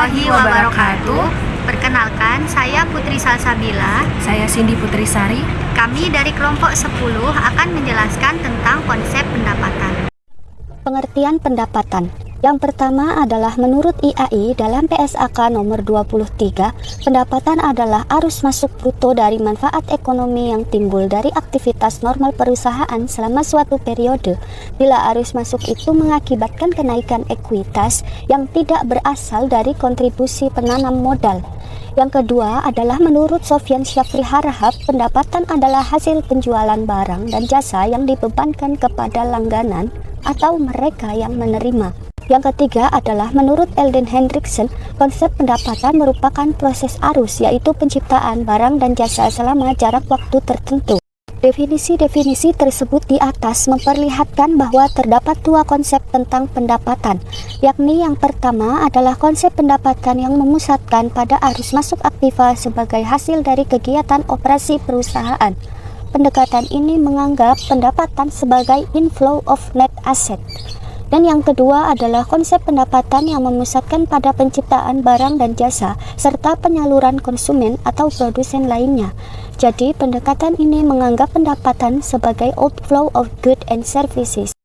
warahmatullahi wabarakatuh. Perkenalkan, saya Putri Salsabila. Saya Cindy Putri Sari. Kami dari kelompok 10 akan menjelaskan tentang konsep pendapatan. Pengertian pendapatan. Yang pertama adalah menurut IAI dalam PSAK nomor 23, pendapatan adalah arus masuk bruto dari manfaat ekonomi yang timbul dari aktivitas normal perusahaan selama suatu periode, bila arus masuk itu mengakibatkan kenaikan ekuitas yang tidak berasal dari kontribusi penanam modal. Yang kedua adalah menurut Sofyan Syafri Harahap, pendapatan adalah hasil penjualan barang dan jasa yang dibebankan kepada langganan atau mereka yang menerima. Yang ketiga adalah menurut Eldon Hendriksen, konsep pendapatan merupakan proses arus, yaitu penciptaan barang dan jasa selama jarak waktu tertentu. Definisi-definisi tersebut di atas memperlihatkan bahwa terdapat dua konsep tentang pendapatan, yakni yang pertama adalah konsep pendapatan yang memusatkan pada arus masuk aktiva sebagai hasil dari kegiatan operasi perusahaan. Pendekatan ini menganggap pendapatan sebagai inflow of net asset. Dan yang kedua adalah konsep pendapatan yang memusatkan pada penciptaan barang dan jasa serta penyaluran konsumen atau produsen lainnya. Jadi pendekatan ini menganggap pendapatan sebagai outflow of goods and services.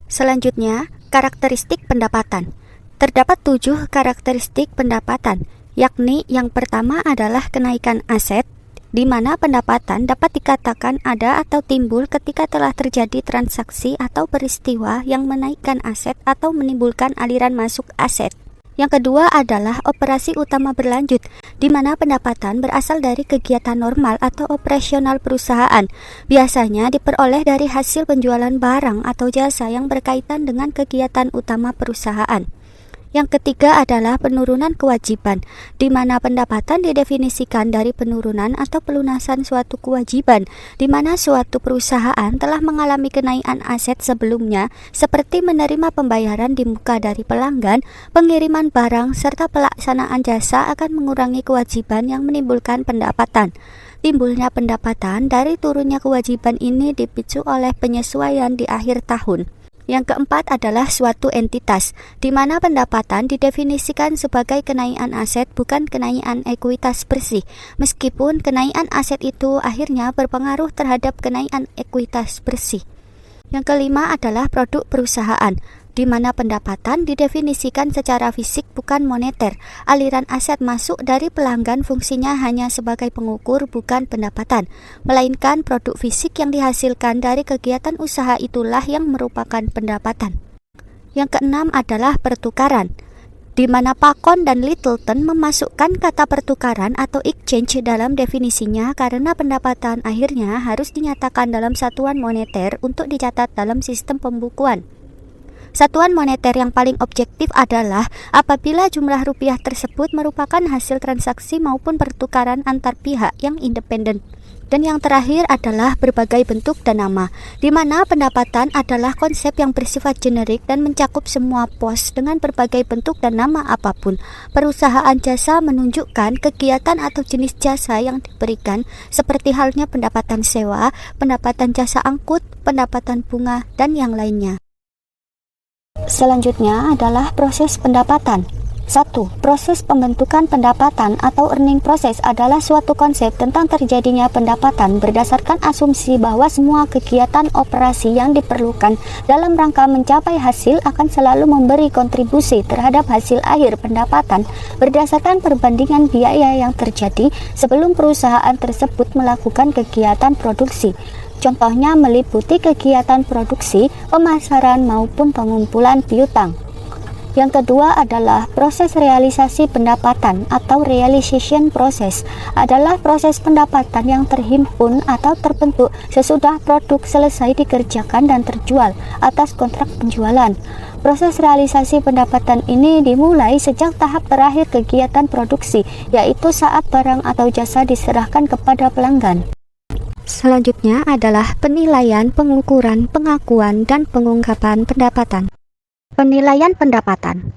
Selanjutnya, karakteristik pendapatan. Terdapat 7 karakteristik pendapatan, yakni yang pertama adalah kenaikan aset, di mana pendapatan dapat dikatakan ada atau timbul ketika telah terjadi transaksi atau peristiwa yang menaikkan aset atau menimbulkan aliran masuk aset. Yang kedua adalah operasi utama berlanjut, di mana pendapatan berasal dari kegiatan normal atau operasional perusahaan, biasanya diperoleh dari hasil penjualan barang atau jasa yang berkaitan dengan kegiatan utama perusahaan. Yang ketiga adalah penurunan kewajiban, di mana pendapatan didefinisikan dari penurunan atau pelunasan suatu kewajiban, di mana suatu perusahaan telah mengalami kenaikan aset sebelumnya, seperti menerima pembayaran di muka dari pelanggan, pengiriman barang, serta pelaksanaan jasa akan mengurangi kewajiban yang menimbulkan pendapatan. Timbulnya pendapatan dari turunnya kewajiban ini dipicu oleh penyesuaian di akhir tahun. Yang keempat adalah suatu entitas, di mana pendapatan didefinisikan sebagai kenaikan aset bukan kenaikan ekuitas bersih, meskipun kenaikan aset itu akhirnya berpengaruh terhadap kenaikan ekuitas bersih. Yang kelima adalah produk perusahaan, di mana pendapatan didefinisikan secara fisik bukan moneter. Aliran aset masuk dari pelanggan fungsinya hanya sebagai pengukur bukan pendapatan, melainkan produk fisik yang dihasilkan dari kegiatan usaha itulah yang merupakan pendapatan. Yang keenam adalah pertukaran, di mana Pacon dan Littleton memasukkan kata pertukaran atau exchange dalam definisinya karena pendapatan akhirnya harus dinyatakan dalam satuan moneter untuk dicatat dalam sistem pembukuan. Satuan moneter yang paling objektif adalah apabila jumlah rupiah tersebut merupakan hasil transaksi maupun pertukaran antar pihak yang independen. Dan yang terakhir adalah berbagai bentuk dan nama, di mana pendapatan adalah konsep yang bersifat generik dan mencakup semua pos dengan berbagai bentuk dan nama apapun. Perusahaan jasa menunjukkan kegiatan atau jenis jasa yang diberikan, seperti halnya pendapatan sewa, pendapatan jasa angkut, pendapatan bunga, dan yang lainnya. Selanjutnya adalah proses pendapatan. 1. Proses pembentukan pendapatan atau earning process adalah suatu konsep tentang terjadinya pendapatan berdasarkan asumsi bahwa semua kegiatan operasi yang diperlukan dalam rangka mencapai hasil akan selalu memberi kontribusi terhadap hasil akhir pendapatan berdasarkan perbandingan biaya yang terjadi sebelum perusahaan tersebut melakukan kegiatan produksi. Contohnya meliputi kegiatan produksi, pemasaran maupun pengumpulan piutang. Yang kedua adalah proses realisasi pendapatan atau realization process, adalah proses pendapatan yang terhimpun atau terbentuk sesudah produk selesai dikerjakan dan terjual atas kontrak penjualan. Proses realisasi pendapatan ini dimulai sejak tahap terakhir kegiatan produksi, yaitu saat barang atau jasa diserahkan kepada pelanggan. Selanjutnya adalah penilaian, pengukuran, pengakuan, dan pengungkapan pendapatan. Penilaian pendapatan.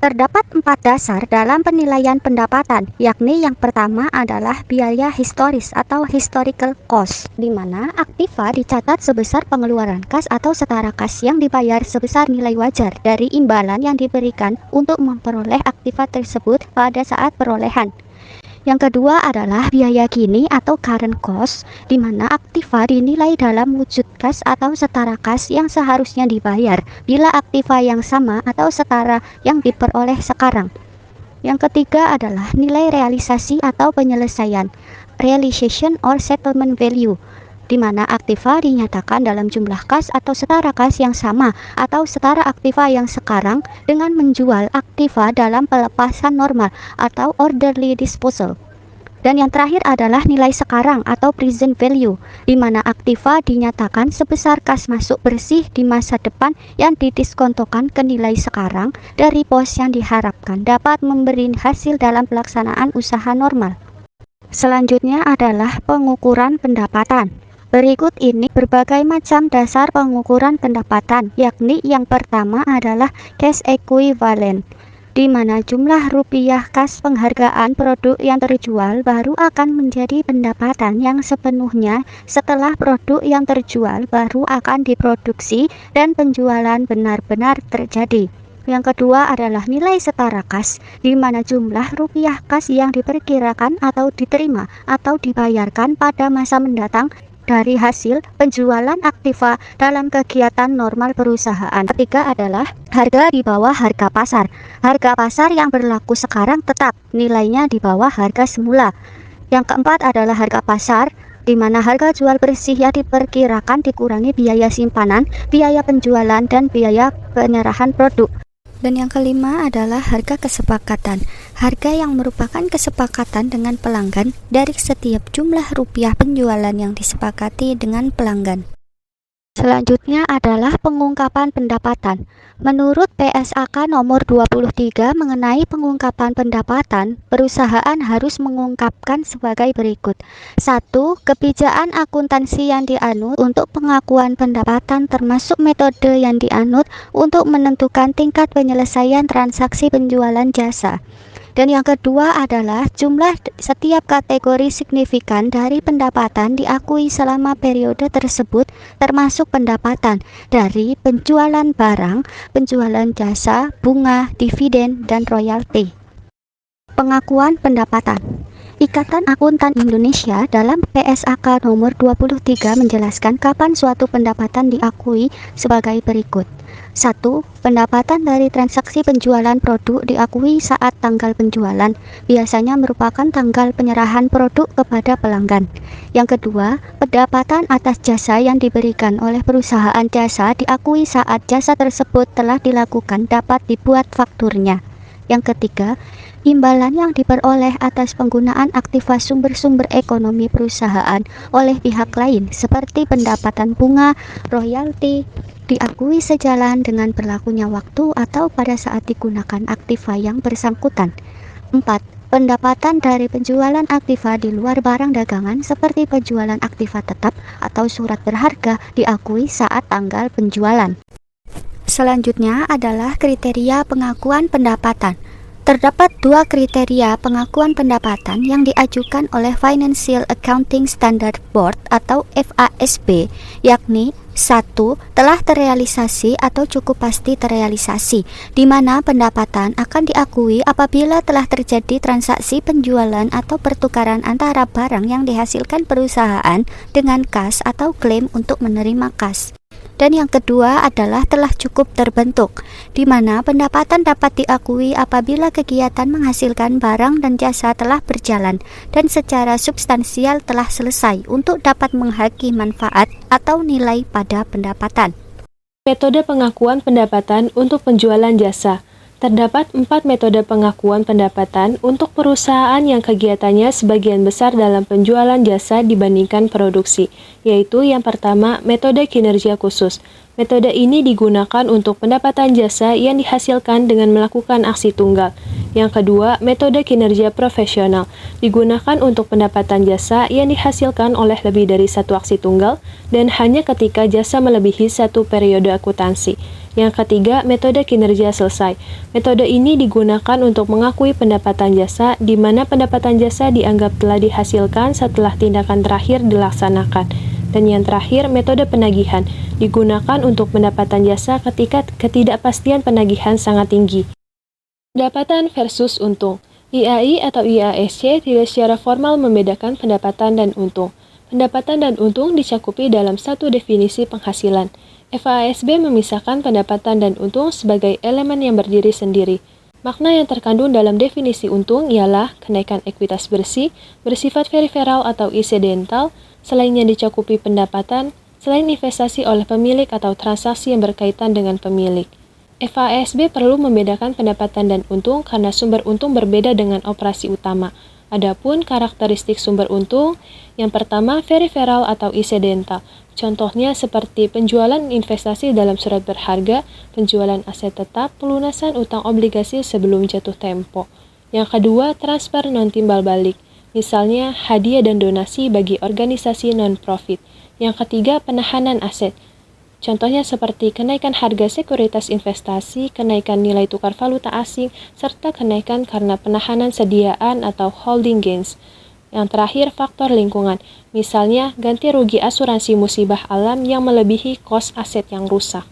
Terdapat 4 dasar dalam penilaian pendapatan, yakni yang pertama adalah biaya historis atau historical cost, di mana aktiva dicatat sebesar pengeluaran kas atau setara kas yang dibayar sebesar nilai wajar dari imbalan yang diberikan untuk memperoleh aktiva tersebut pada saat perolehan. Yang kedua adalah biaya kini atau current cost, di mana aktiva dinilai dalam wujud kas atau setara kas yang seharusnya dibayar bila aktiva yang sama atau setara yang diperoleh sekarang. Yang ketiga adalah nilai realisasi atau penyelesaian, realization or settlement value, di mana aktiva dinyatakan dalam jumlah kas atau setara kas yang sama atau setara aktiva yang sekarang dengan menjual aktiva dalam pelepasan normal atau orderly disposal. Dan yang terakhir adalah nilai sekarang atau present value, di mana aktiva dinyatakan sebesar kas masuk bersih di masa depan yang didiskontokan ke nilai sekarang dari pos yang diharapkan dapat memberi hasil dalam pelaksanaan usaha normal. Selanjutnya adalah pengukuran pendapatan. Berikut ini berbagai macam dasar pengukuran pendapatan, yakni yang pertama adalah cash equivalent, di mana jumlah rupiah kas penghargaan produk yang terjual baru akan menjadi pendapatan yang sepenuhnya setelah produk yang terjual baru akan diproduksi dan penjualan benar-benar terjadi. Yang kedua adalah nilai setara kas, di mana jumlah rupiah kas yang diperkirakan atau diterima atau dibayarkan pada masa mendatang dari hasil penjualan aktiva dalam kegiatan normal perusahaan. Ketiga adalah harga di bawah harga pasar. Harga pasar yang berlaku sekarang tetap nilainya di bawah harga semula. Yang keempat adalah harga pasar, di mana harga jual bersih yang diperkirakan dikurangi biaya simpanan, biaya penjualan, dan biaya penyerahan produk. Dan yang kelima adalah harga kesepakatan. Harga yang merupakan kesepakatan dengan pelanggan dari setiap jumlah rupiah penjualan yang disepakati dengan pelanggan. Selanjutnya adalah pengungkapan pendapatan. Menurut PSAK nomor 23 mengenai pengungkapan pendapatan, perusahaan harus mengungkapkan sebagai berikut. 1. Kebijakan akuntansi yang dianut untuk pengakuan pendapatan termasuk metode yang dianut untuk menentukan tingkat penyelesaian transaksi penjualan jasa. Dan yang kedua adalah jumlah setiap kategori signifikan dari pendapatan diakui selama periode tersebut, termasuk pendapatan dari penjualan barang, penjualan jasa, bunga, dividen, dan royalti. Pengakuan pendapatan. Ikatan Akuntan Indonesia dalam PSAK nomor 23 menjelaskan kapan suatu pendapatan diakui sebagai berikut. 1. Pendapatan dari transaksi penjualan produk diakui saat tanggal penjualan, biasanya merupakan tanggal penyerahan produk kepada pelanggan. Yang kedua, pendapatan atas jasa yang diberikan oleh perusahaan jasa diakui saat jasa tersebut telah dilakukan dapat dibuat fakturnya. Yang ketiga, imbalan yang diperoleh atas penggunaan aktiva sumber-sumber ekonomi perusahaan oleh pihak lain seperti pendapatan bunga, royalti, diakui sejalan dengan berlakunya waktu atau pada saat digunakan aktiva yang bersangkutan. 4. Pendapatan dari penjualan aktiva di luar barang dagangan seperti penjualan aktiva tetap atau surat berharga diakui saat tanggal penjualan. Selanjutnya adalah kriteria pengakuan pendapatan. Terdapat 2 kriteria pengakuan pendapatan yang diajukan oleh Financial Accounting Standard Board atau FASB, yakni 1. Telah terrealisasi atau cukup pasti terrealisasi, di mana pendapatan akan diakui apabila telah terjadi transaksi penjualan atau pertukaran antara barang yang dihasilkan perusahaan dengan kas atau klaim untuk menerima kas. Dan yang kedua adalah telah cukup terbentuk, di mana pendapatan dapat diakui apabila kegiatan menghasilkan barang dan jasa telah berjalan dan secara substansial telah selesai untuk dapat menghaki manfaat atau nilai pada pendapatan. Metode pengakuan pendapatan untuk penjualan jasa. Terdapat 4 metode pengakuan pendapatan untuk perusahaan yang kegiatannya sebagian besar dalam penjualan jasa dibandingkan produksi, yaitu yang pertama, metode kinerja khusus. Metode ini digunakan untuk pendapatan jasa yang dihasilkan dengan melakukan aksi tunggal. Yang kedua, metode kinerja profesional, digunakan untuk pendapatan jasa yang dihasilkan oleh lebih dari satu aksi tunggal dan hanya ketika jasa melebihi satu periode akuntansi. Yang ketiga, metode kinerja selesai. Metode ini digunakan untuk mengakui pendapatan jasa, di mana pendapatan jasa dianggap telah dihasilkan setelah tindakan terakhir dilaksanakan. Dan yang terakhir, metode penagihan, digunakan untuk pendapatan jasa ketika ketidakpastian penagihan sangat tinggi. Pendapatan versus untung. IAI atau IASC tidak secara formal membedakan pendapatan dan untung. Pendapatan dan untung dicakupi dalam satu definisi penghasilan. FASB memisahkan pendapatan dan untung sebagai elemen yang berdiri sendiri. Makna yang terkandung dalam definisi untung ialah kenaikan ekuitas bersih, bersifat periferal atau insidental, selainnya dicakupi pendapatan, selain investasi oleh pemilik atau transaksi yang berkaitan dengan pemilik. FASB perlu membedakan pendapatan dan untung karena sumber untung berbeda dengan operasi utama. Adapun karakteristik sumber untung, yang pertama periferal atau insidental. Contohnya seperti penjualan investasi dalam surat berharga, penjualan aset tetap, pelunasan utang obligasi sebelum jatuh tempo. Yang kedua, transfer non-timbal balik. Misalnya hadiah dan donasi bagi organisasi non-profit. Yang ketiga, penahanan aset. Contohnya seperti kenaikan harga sekuritas investasi, kenaikan nilai tukar valuta asing, serta kenaikan karena penahanan sediaan atau holding gains. Yang terakhir, faktor lingkungan. Misalnya, ganti rugi asuransi musibah alam yang melebihi kos aset yang rusak.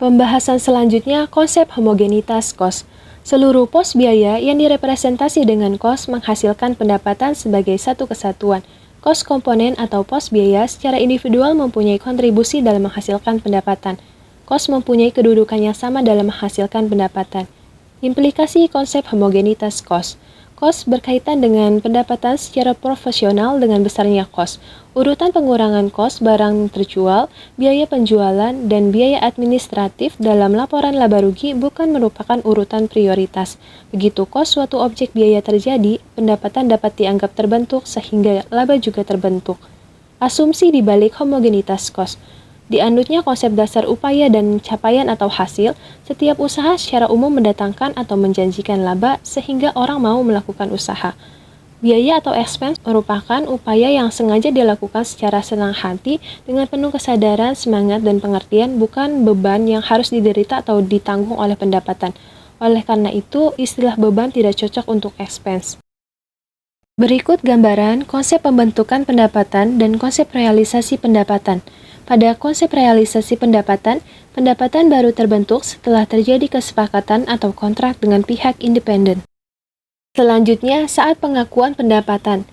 Pembahasan selanjutnya, konsep homogenitas kos. Seluruh pos biaya yang direpresentasi dengan kos menghasilkan pendapatan sebagai satu kesatuan. Kos komponen atau pos biaya secara individual mempunyai kontribusi dalam menghasilkan pendapatan. Kos mempunyai kedudukan yang sama dalam menghasilkan pendapatan. Implikasi konsep homogenitas kos. Kos berkaitan dengan pendapatan secara proporsional dengan besarnya kos. Urutan pengurangan kos barang terjual, biaya penjualan, dan biaya administratif dalam laporan laba rugi bukan merupakan urutan prioritas. Begitu kos suatu objek biaya terjadi, pendapatan dapat dianggap terbentuk sehingga laba juga terbentuk. Asumsi di balik homogenitas kos. Dianutnya konsep dasar upaya dan capaian atau hasil, setiap usaha secara umum mendatangkan atau menjanjikan laba sehingga orang mau melakukan usaha. Biaya atau expense merupakan upaya yang sengaja dilakukan secara senang hati dengan penuh kesadaran, semangat, dan pengertian, bukan beban yang harus diderita atau ditanggung oleh pendapatan. Oleh karena itu, istilah beban tidak cocok untuk expense. Berikut gambaran konsep pembentukan pendapatan dan konsep realisasi pendapatan. Pada konsep realisasi pendapatan, pendapatan baru terbentuk setelah terjadi kesepakatan atau kontrak dengan pihak independen. Selanjutnya, saat pengakuan pendapatan.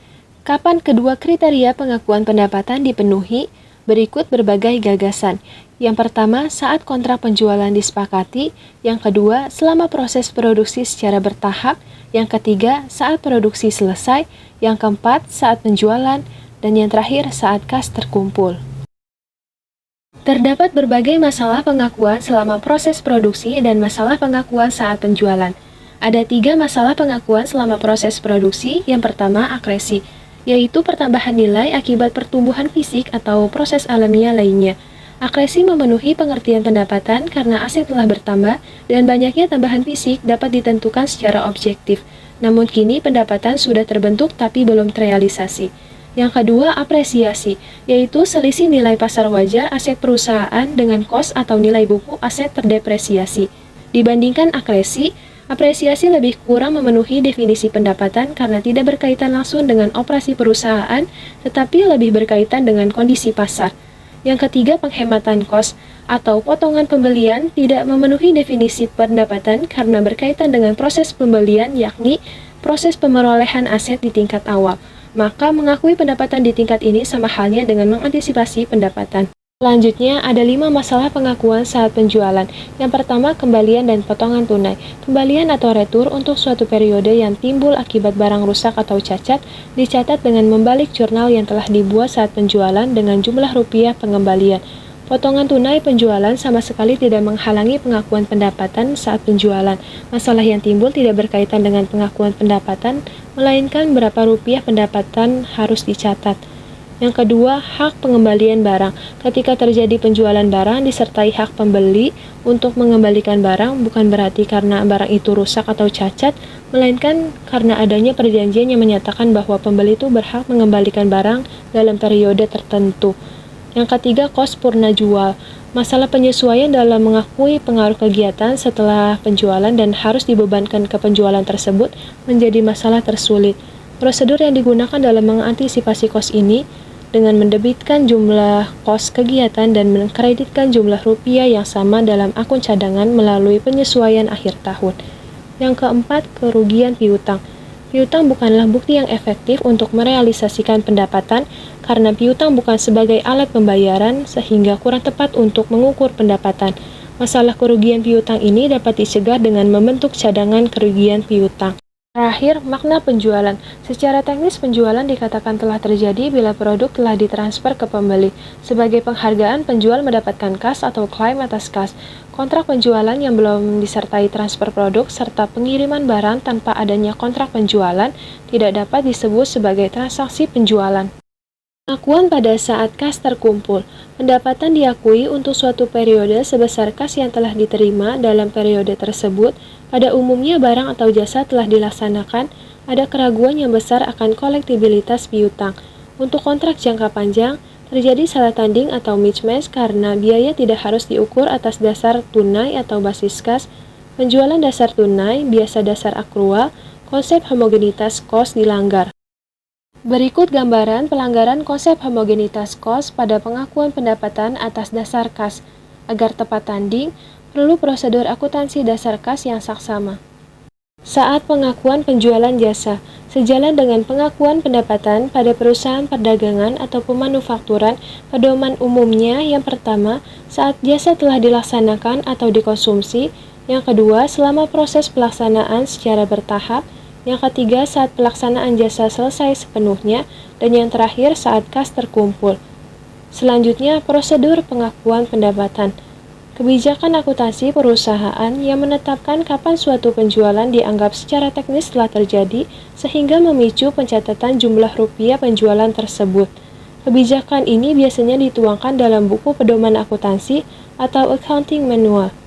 Kapan kedua kriteria pengakuan pendapatan dipenuhi? Berikut berbagai gagasan. Yang pertama, saat kontrak penjualan disepakati. Yang kedua, selama proses produksi secara bertahap. Yang ketiga, saat produksi selesai. Yang keempat, saat penjualan. Dan yang terakhir, saat kas terkumpul. Terdapat berbagai masalah pengakuan selama proses produksi dan masalah pengakuan saat penjualan. Ada 3 masalah pengakuan selama proses produksi. Yang pertama, akresi, yaitu pertambahan nilai akibat pertumbuhan fisik atau proses alamiah lainnya. Akresi memenuhi pengertian pendapatan karena aset telah bertambah dan banyaknya tambahan fisik dapat ditentukan secara objektif. Namun kini pendapatan sudah terbentuk tapi belum terrealisasi. Yang kedua, apresiasi, yaitu selisih nilai pasar wajar aset perusahaan dengan kos atau nilai buku aset terdepresiasi. Dibandingkan akresi, apresiasi lebih kurang memenuhi definisi pendapatan karena tidak berkaitan langsung dengan operasi perusahaan, tetapi lebih berkaitan dengan kondisi pasar. Yang ketiga, penghematan kos atau potongan pembelian tidak memenuhi definisi pendapatan karena berkaitan dengan proses pembelian, yakni proses pemerolehan aset di tingkat awal. Maka mengakui pendapatan di tingkat ini sama halnya dengan mengantisipasi pendapatan. Selanjutnya, ada 5 masalah pengakuan saat penjualan. Yang pertama, kembalian dan potongan tunai. Kembalian atau retur untuk suatu periode yang timbul akibat barang rusak atau cacat, dicatat dengan membalik jurnal yang telah dibuat saat penjualan dengan jumlah rupiah pengembalian. Potongan tunai penjualan sama sekali tidak menghalangi pengakuan pendapatan saat penjualan. Masalah yang timbul tidak berkaitan dengan pengakuan pendapatan, melainkan berapa rupiah pendapatan harus dicatat. Yang kedua, hak pengembalian barang. Ketika terjadi penjualan barang disertai hak pembeli untuk mengembalikan barang, bukan berarti karena barang itu rusak atau cacat, melainkan karena adanya perjanjian yang menyatakan bahwa pembeli itu berhak mengembalikan barang dalam periode tertentu. Yang ketiga, kos purna jual. Masalah penyesuaian dalam mengakui pengaruh kegiatan setelah penjualan dan harus dibebankan ke penjualan tersebut menjadi masalah tersulit. Prosedur yang digunakan dalam mengantisipasi kos ini dengan mendebitkan jumlah kos kegiatan dan mengkreditkan jumlah rupiah yang sama dalam akun cadangan melalui penyesuaian akhir tahun. Yang keempat, kerugian piutang. Piutang bukanlah bukti yang efektif untuk merealisasikan pendapatan karena piutang bukan sebagai alat pembayaran sehingga kurang tepat untuk mengukur pendapatan. Masalah kerugian piutang ini dapat dicegah dengan membentuk cadangan kerugian piutang. Terakhir, makna penjualan. Secara teknis, penjualan dikatakan telah terjadi bila produk telah ditransfer ke pembeli. Sebagai penghargaan, penjual mendapatkan kas atau klaim atas kas. Kontrak penjualan yang belum disertai transfer produk serta pengiriman barang tanpa adanya kontrak penjualan tidak dapat disebut sebagai transaksi penjualan. Pengakuan pada saat kas terkumpul. Pendapatan diakui untuk suatu periode sebesar kas yang telah diterima dalam periode tersebut. Pada umumnya barang atau jasa telah dilaksanakan, ada keraguan yang besar akan kolektibilitas piutang. Untuk kontrak jangka panjang, terjadi salah tanding atau mismatch karena biaya tidak harus diukur atas dasar tunai atau basis kas. Penjualan dasar tunai, biasa dasar akrual, konsep homogenitas kos dilanggar. Berikut gambaran pelanggaran konsep homogenitas kos pada pengakuan pendapatan atas dasar kas. Agar tepat tanding, perlu prosedur akuntansi dasar kas yang saksama. Saat pengakuan penjualan jasa, sejalan dengan pengakuan pendapatan pada perusahaan perdagangan atau pemanufakturan, pedoman umumnya yang pertama, saat jasa telah dilaksanakan atau dikonsumsi, yang kedua, selama proses pelaksanaan secara bertahap, yang ketiga saat pelaksanaan jasa selesai sepenuhnya, dan yang terakhir saat kas terkumpul. Selanjutnya, prosedur pengakuan pendapatan. Kebijakan akuntansi perusahaan yang menetapkan kapan suatu penjualan dianggap secara teknis telah terjadi sehingga memicu pencatatan jumlah rupiah penjualan tersebut. Kebijakan ini biasanya dituangkan dalam buku pedoman akuntansi atau accounting manual.